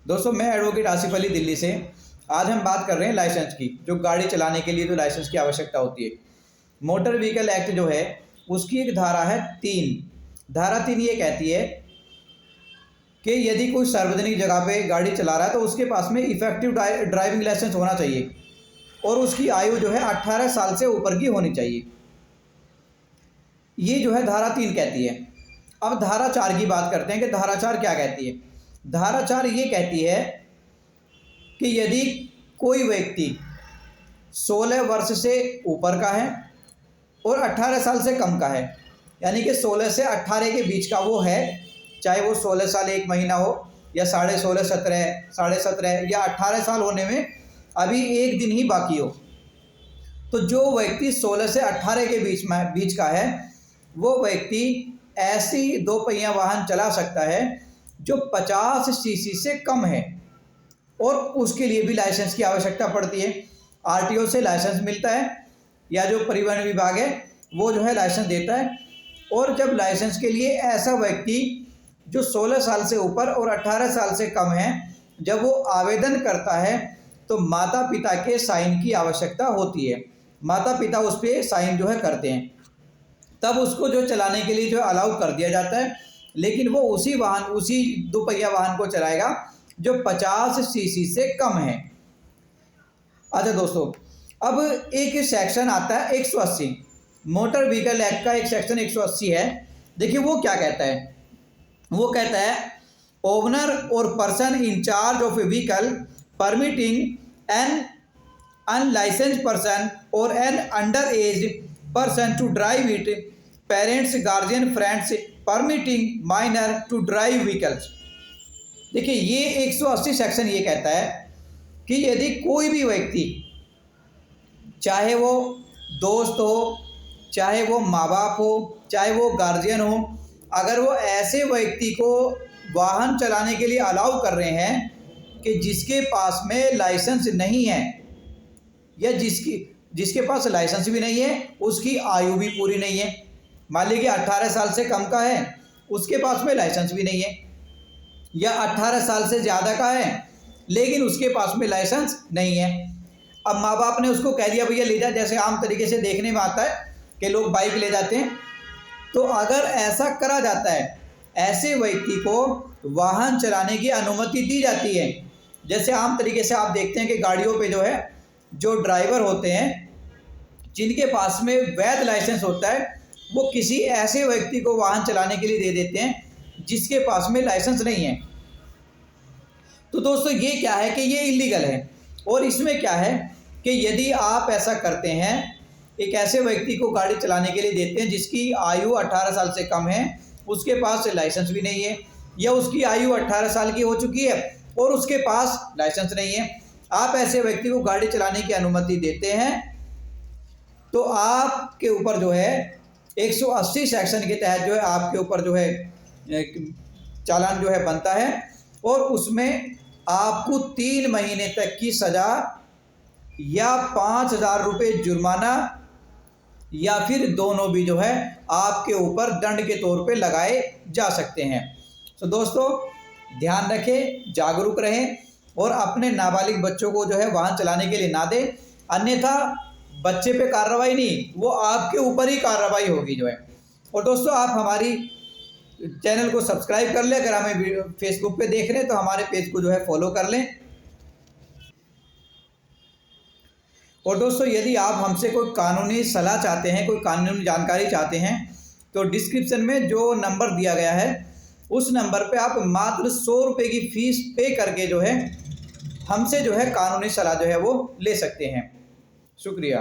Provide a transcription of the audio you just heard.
दोस्तों मैं एडवोकेट आसिफ अली दिल्ली से। आज हम बात कर रहे हैं लाइसेंस की, जो गाड़ी चलाने के लिए जो लाइसेंस की आवश्यकता होती है। मोटर व्हीकल एक्ट जो है उसकी एक धारा है 3। धारा 3 ये कहती है कि यदि कोई सार्वजनिक जगह पे गाड़ी चला रहा है तो उसके पास में इफेक्टिव ड्राइविंग लाइसेंस होना चाहिए और उसकी आयु जो है 18 साल से ऊपर की होनी चाहिए। ये जो है धारा 3 कहती है। अब धारा 4 की बात करते हैं कि धारा 4 क्या कहती है। धारा 4 ये कहती है कि यदि कोई व्यक्ति 16 वर्ष से ऊपर का है और 18 साल से कम का है, यानी कि 16 से 18 के बीच का वो है, चाहे वो 16 साल 1 महीना हो या 16.5 17 या 18 साल होने में अभी 1 दिन ही बाकी हो, तो जो व्यक्ति 16 से 18 के बीच का है वो व्यक्ति ऐसी 2 पहिया वाहन चला सकता है जो 50 सीसी से कम है और उसके लिए भी लाइसेंस की आवश्यकता पड़ती है। आरटीओ से लाइसेंस मिलता है या जो परिवहन विभाग है वो जो है लाइसेंस देता है। और जब लाइसेंस के लिए ऐसा व्यक्ति जो 16 साल से ऊपर और 18 साल से कम है, जब वो आवेदन करता है तो माता पिता के साइन की आवश्यकता होती है। माता पिता उस पर साइन जो है करते हैं, तब उसको जो चलाने के लिए जो अलाउ कर दिया जाता है। लेकिन वो उसी 2 पहिया वाहन को चलाएगा जो 50 सीसी से कम है। अच्छा दोस्तों, अब एक सेक्शन आता है 180, मोटर व्हीकल एक्ट का एक सेक्शन 180 है। देखिए वो क्या कहता है। वो कहता है owner or person in charge of a vehicle permitting an unlicensed person or an underage person to drive it, parents guardian friends permitting minor to drive vehicles. देखिए ये 180 सेक्शन ये कहता है कि यदि कोई भी व्यक्ति, चाहे वो दोस्त हो, चाहे वो माँ बाप हो, चाहे वो गार्जियन हो, अगर वो ऐसे व्यक्ति को वाहन चलाने के लिए अलाउ कर रहे हैं कि जिसके पास में लाइसेंस नहीं है या जिसके पास लाइसेंस भी नहीं है, उसकी आयु भी पूरी नहीं है, मान लीजिए 18 साल से कम का है, उसके पास में लाइसेंस भी नहीं है, या 18 साल से ज़्यादा का है लेकिन उसके पास में लाइसेंस नहीं है। अब माँ बाप ने उसको कह दिया भैया ले जा, जैसे आम तरीके से देखने में आता है कि लोग बाइक ले जाते हैं, तो अगर ऐसा करा जाता है, ऐसे व्यक्ति को वाहन चलाने की अनुमति दी जाती है। जैसे आम तरीके से आप देखते हैं कि गाड़ियों पे जो है जो ड्राइवर होते हैं जिनके पास में वैध लाइसेंस होता है, वो किसी ऐसे व्यक्ति को वाहन चलाने के लिए दे देते हैं जिसके पास में लाइसेंस नहीं है। तो दोस्तों ये क्या है कि ये इलीगल है। और इसमें क्या है कि यदि आप ऐसा करते हैं, एक ऐसे व्यक्ति को गाड़ी चलाने के लिए देते हैं जिसकी आयु 18 साल से कम है, उसके पास लाइसेंस भी नहीं है, या उसकी आयु 18 साल की हो चुकी है और उसके पास लाइसेंस नहीं है, आप ऐसे व्यक्ति को गाड़ी चलाने की अनुमति देते हैं, तो आपके ऊपर जो है 180 सेक्शन के तहत जो है आपके ऊपर जो है चालान जो है बनता है और उसमें आपको 3 महीने तक की सज़ा या 5,000 रुपये जुर्माना या फिर दोनों भी जो है आपके ऊपर दंड के तौर पे लगाए जा सकते हैं। तो दोस्तों ध्यान रखें, जागरूक रहें और अपने नाबालिग बच्चों को जो है वाहन चलाने के लिए ना दें, अन्यथा बच्चे पे कार्रवाई नहीं, वो आपके ऊपर ही कार्रवाई होगी जो है। और दोस्तों आप हमारी चैनल को सब्सक्राइब कर लें, अगर हमें फेसबुक पे देख रहे हैं तो हमारे पेज को जो है फॉलो कर लें। और दोस्तों यदि आप हमसे कोई कानूनी सलाह चाहते हैं, कोई कानूनी जानकारी चाहते हैं, तो डिस्क्रिप्शन में जो नंबर दिया गया है उस नंबर पे आप मात्र 100 रुपये की फ़ीस पे करके जो है हमसे जो है कानूनी सलाह जो है वो ले सकते हैं। शुक्रिया।